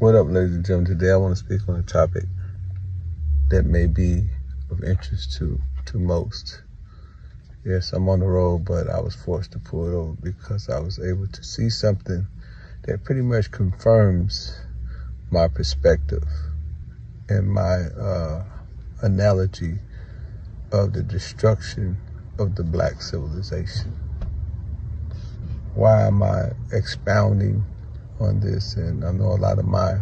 What up, ladies and gentlemen? Today I want to speak on a topic that may be of interest to most. Yes, I'm on the road, but I was forced to pull it over because I was able to see something that pretty much confirms my perspective and my analogy of the destruction of the black civilization. Why am I expounding on this? And I know a lot of my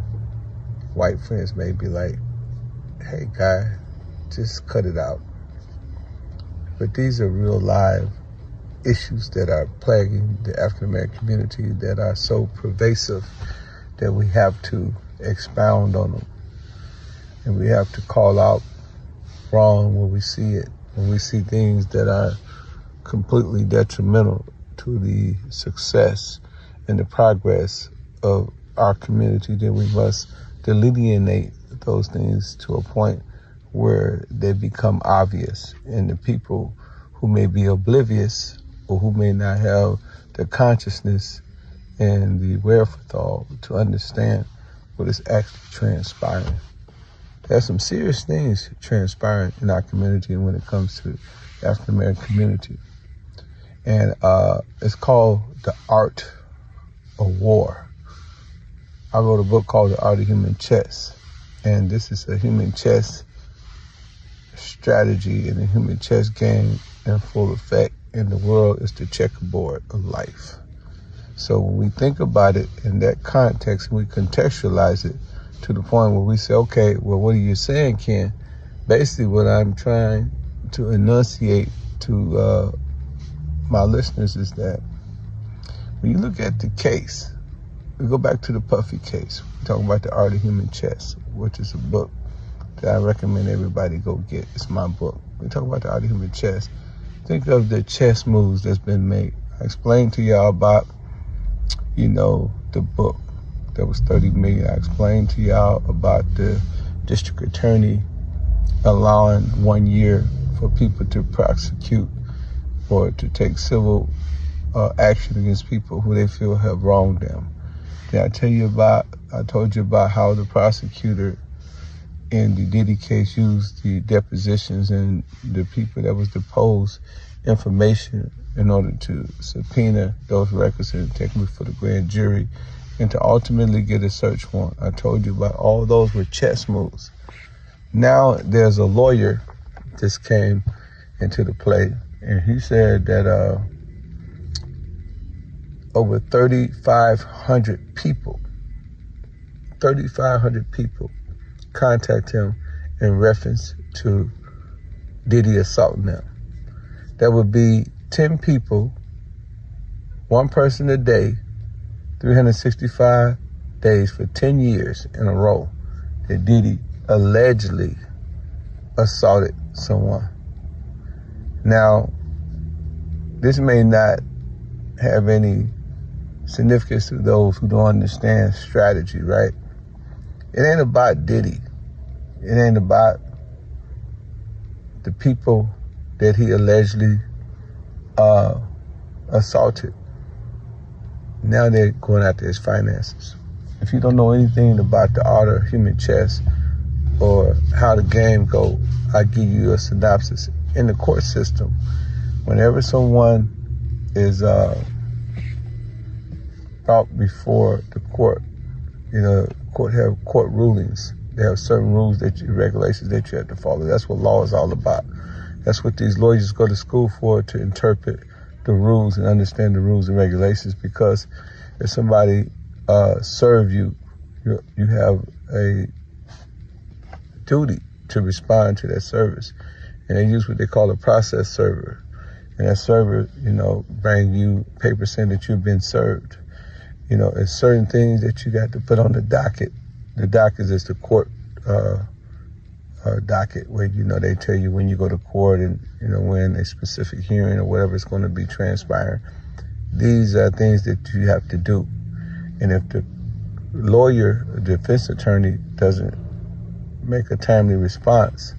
white friends may be like, hey guy, just cut it out. But these are real live issues that are plaguing the African American community that are so pervasive that we have to expound on them. And we have to call out wrong when we see it, when we see things that are completely detrimental to the success and the progress of our community, then we must delineate those things to a point where they become obvious. And the people who may be oblivious or who may not have the consciousness and the wherewithal to understand what is actually transpiring. There's some serious things transpiring in our community when it comes to the African American community. And it's called The Art of War. I wrote a book called The Art of Human Chess. And this is a human chess strategy and a human chess game in full effect. And the world is the checkerboard of life. So when we think about it in that context, we contextualize it to the point where we say, okay, well, what are you saying, Ken? Basically, what I'm trying to enunciate to my listeners is that when you look at the case, we go back to the Puffy case. We're talking about The Art of Human Chess, which is a book that I recommend everybody go get. It's my book. We talk about The Art of Human Chess. Think of the chess moves that's been made. I explained to y'all about, the book that was $30 million. I explained to y'all about the district attorney allowing 1 year for people to prosecute or to take civil action against people who they feel have wronged them. Then I told you about how the prosecutor in the Diddy case used the depositions and the people that was deposed information in order to subpoena those records and take them before the grand jury and to ultimately get a search warrant. I told you about all those were chess moves. Now there's a lawyer just came into the play, and he said that over 3,500 people contact him in reference to Diddy assaulting them. That would be 10 people, one person a day, 365 days for 10 years in a row that Diddy allegedly assaulted someone. Now, this may not have any significance to those who don't understand strategy, right? It ain't about Diddy. It ain't about the people that he allegedly assaulted. Now they're going after his finances. If you don't know anything about the art of human chess or how the game goes, I give you a synopsis. In the court system, whenever someone is brought before the court, court have court rulings. They have certain rules regulations that you have to follow. That's what law is all about. That's what these lawyers go to school for, to interpret the rules and understand the rules and regulations, because if somebody serve you, you have a duty to respond to that service. And they use what they call a process server. And that server, bring you paper saying that you've been served. It's certain things that you got to put on the docket. The docket is the court docket where, they tell you when you go to court and, when a specific hearing or whatever is going to be transpiring. These are things that you have to do. And if the lawyer, the defense attorney, doesn't make a timely response,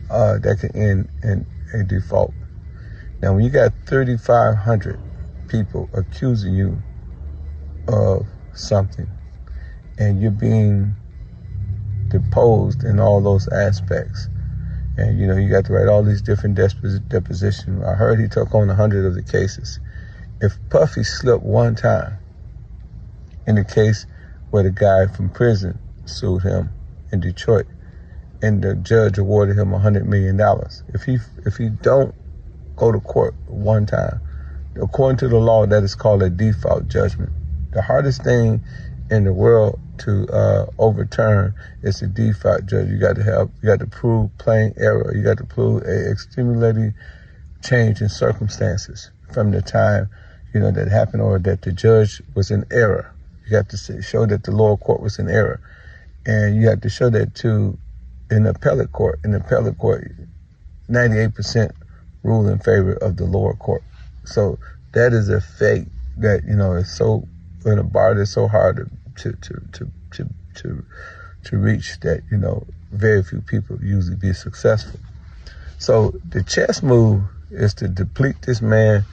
that can end in a default. Now, when you got 3,500 people accusing you of something, and you're being deposed in all those aspects. And, you got to write all these different depositions. I heard he took on 100 of the cases. If Puffy slipped one time, in the case where the guy from prison sued him in Detroit, and the judge awarded him $100 million, if he don't go to court one time, according to the law, that is called a default judgment. The hardest thing in the world to overturn is a default judge. You got to prove plain error. You got to prove a extenuating change in circumstances from the time, that happened, or that the judge was in error. You got to show that the lower court was in error. And you have to show that to an appellate court. In the appellate court, 98% rule in favor of the lower court. So that is a fate that, is so, in a bar that's so hard to reach that, very few people usually be successful. So the chess move is to deplete this man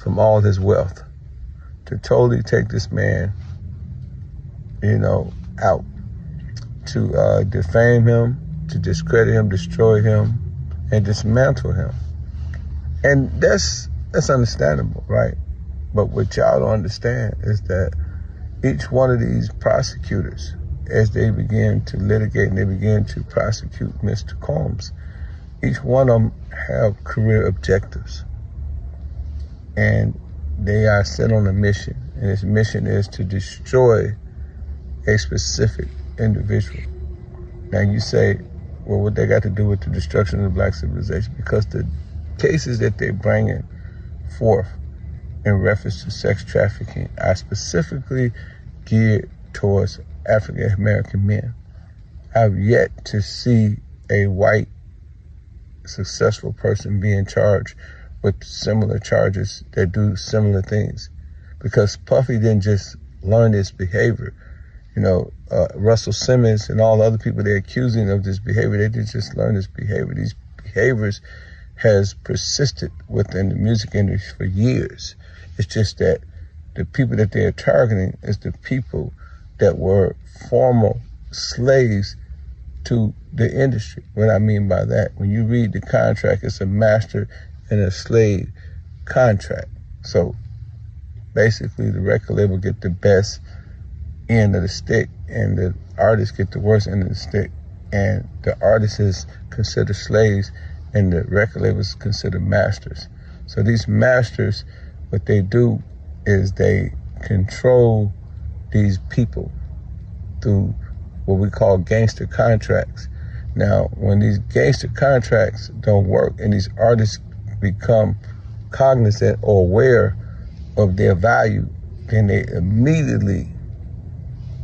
from all his wealth, to totally take this man, out, to defame him, to discredit him, destroy him, and dismantle him. And that's understandable, right? But what y'all don't understand is that each one of these prosecutors, as they begin to litigate and they begin to prosecute Mr. Combs, each one of them have career objectives. And they are set on a mission. And this mission is to destroy a specific individual. Now you say, well, what they got to do with the destruction of black civilization? Because the cases that they're bringing forth in reference to sex trafficking are specifically geared towards African American men. I've yet to see a white successful person being charged with similar charges that do similar things. Because Puffy didn't just learn this behavior. Russell Simmons and all the other people they're accusing of this behavior, they didn't just learn this behavior. These behaviors has persisted within the music industry for years. It's just that the people that they're targeting is the people that were former slaves to the industry. What I mean by that, when you read the contract, it's a master and a slave contract. So basically the record label get the best end of the stick and the artists get the worst end of the stick. And the artists is considered slaves and the record labels considered masters. So these masters, what they do is they control these people through what we call gangster contracts. Now, when these gangster contracts don't work and these artists become cognizant or aware of their value, then they immediately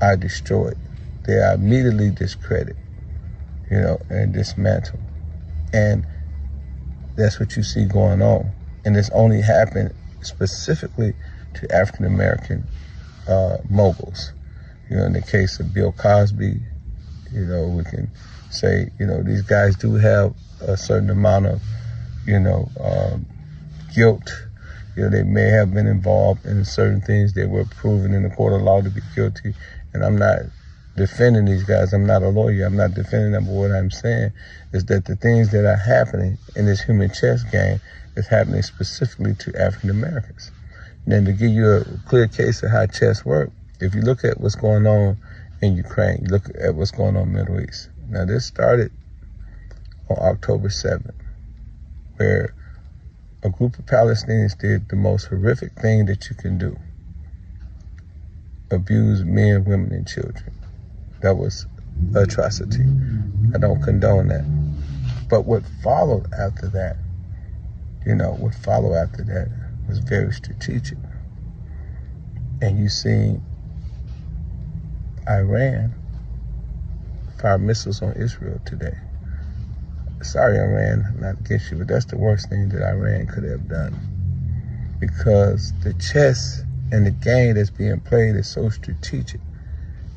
are destroyed. They are immediately discredited, and dismantled. And that's what you see going on. And this only happened specifically to African American moguls. In the case of Bill Cosby, we can say, these guys do have a certain amount of, guilt. They may have been involved in certain things that were proven in the court of law to be guilty. And I'm not defending these guys. I'm not a lawyer. I'm not defending them. But what I'm saying is that the things that are happening in this human chess game is happening specifically to African Americans. And then to give you a clear case of how chess works, if you look at what's going on in Ukraine, you look at what's going on in the Middle East. Now this started on October 7th, where a group of Palestinians did the most horrific thing that you can do. Abuse men, women, and children. That was atrocity. I don't condone that. But what followed after that, was very strategic. And you see Iran fire missiles on Israel today. Sorry, Iran, I'm not against you, but that's the worst thing that Iran could have done. Because the chess and the game that's being played is so strategic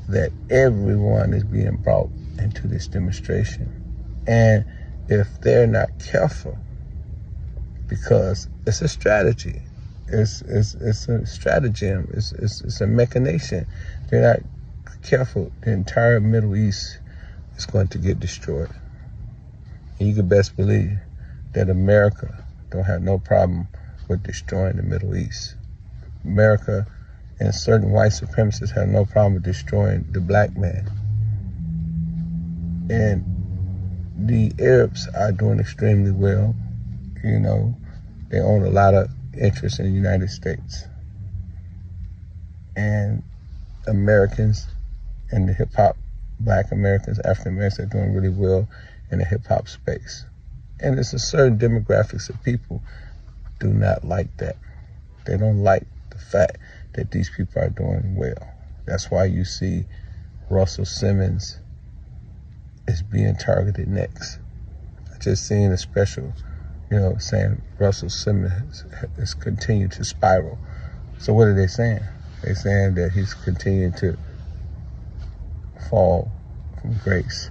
that everyone is being brought into this demonstration. And if they're not careful, because it's a strategy, it's a stratagem, it's a machination. They're not careful, the entire Middle East is going to get destroyed. And you can best believe that America don't have no problem with destroying the Middle East. America and certain white supremacists have no problem with destroying the black man. And the Arabs are doing extremely well. You know, they own a lot of interest in the United States. And Americans and the hip-hop, black Americans, African Americans are doing really well in the hip-hop space. And it's a certain demographics of people do not like that. They don't like the fact that these people are doing well. That's why you see Russell Simmons is being targeted next. I just seen a special, saying Russell Simmons has continued to spiral. So what are they saying? They're saying that he's continuing to fall from grace.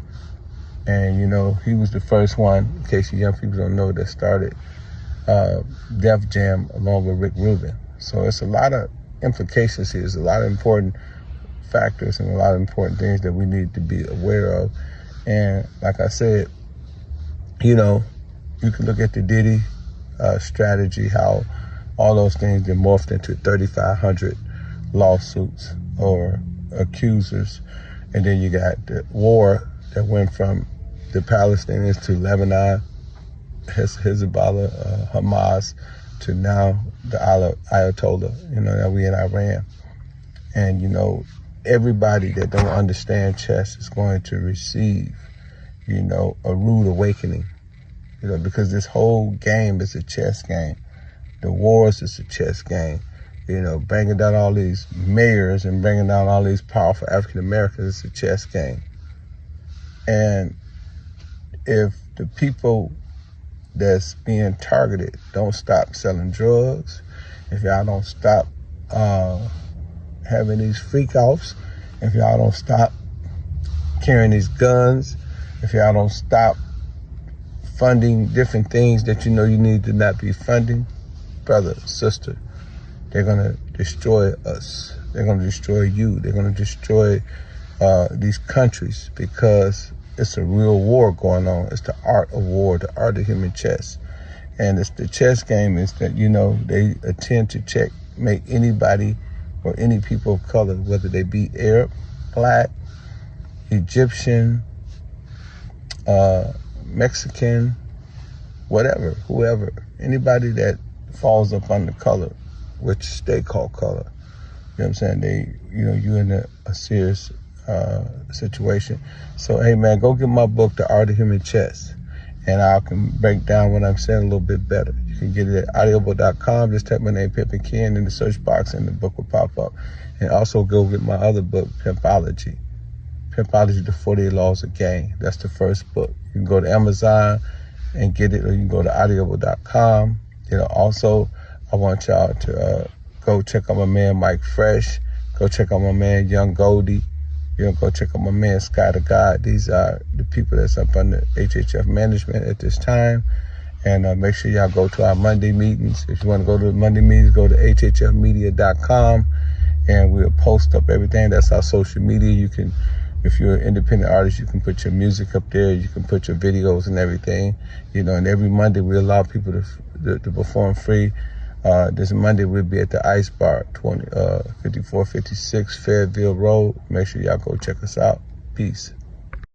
And, he was the first one, in case you young people don't know, that started Def Jam along with Rick Rubin. So it's a lot of implications here. There's a lot of important factors and a lot of important things that we need to be aware of. And like I said, you can look at the Diddy strategy, how all those things get morphed into 3,500 lawsuits or accusers. And then you got the war that went from the Palestinians to Lebanon, Hezbollah, Hamas, to now the Ayatollah, that we in Iran. And, everybody that don't understand chess is going to receive, a rude awakening, because this whole game is a chess game. The wars is a chess game. Bringing down all these mayors and bringing down all these powerful African Americans is a chess game. And if the people that's being targeted don't stop selling drugs, if y'all don't stop having these freak-offs, if y'all don't stop carrying these guns, if y'all don't stop funding different things that you need to not be funding, brother, sister, they're going to destroy us. They're going to destroy you. They're going to destroy these countries, because it's a real war going on. It's the art of war, the art of human chess. And it's the chess game is that, they attempt to checkmate anybody or any people of color, whether they be Arab, Black, Egyptian, Mexican, whatever, whoever, anybody that falls up under color, which they call color. You know what I'm saying? They, you're in a serious situation. So, hey, man, go get my book, The Art of Human Chess, and I can break down what I'm saying a little bit better. You can get it at audiobook.com. Just type my name, Pimpin Ken, in the search box, and the book will pop up. And also go get my other book, Pimpology, The 48 Laws of Game. That's the first book. You can go to Amazon and get it, or you can go to audiobook.com. Also, I want y'all to go check out my man, Mike Fresh. Go check out my man, Young Goldie. Go check out my man, Sky the God. These are the people that's up under HHF management at this time. And make sure y'all go to our Monday meetings. If you want to go to the Monday meetings, go to hhfmedia.com, and we'll post up everything. That's our social media. You can, if you're an independent artist, you can put your music up there. You can put your videos and everything. And every Monday we allow people to perform free. This Monday we'll be at the Ice Bar, 5456 Fayetteville Road. Make sure y'all go check us out. Peace.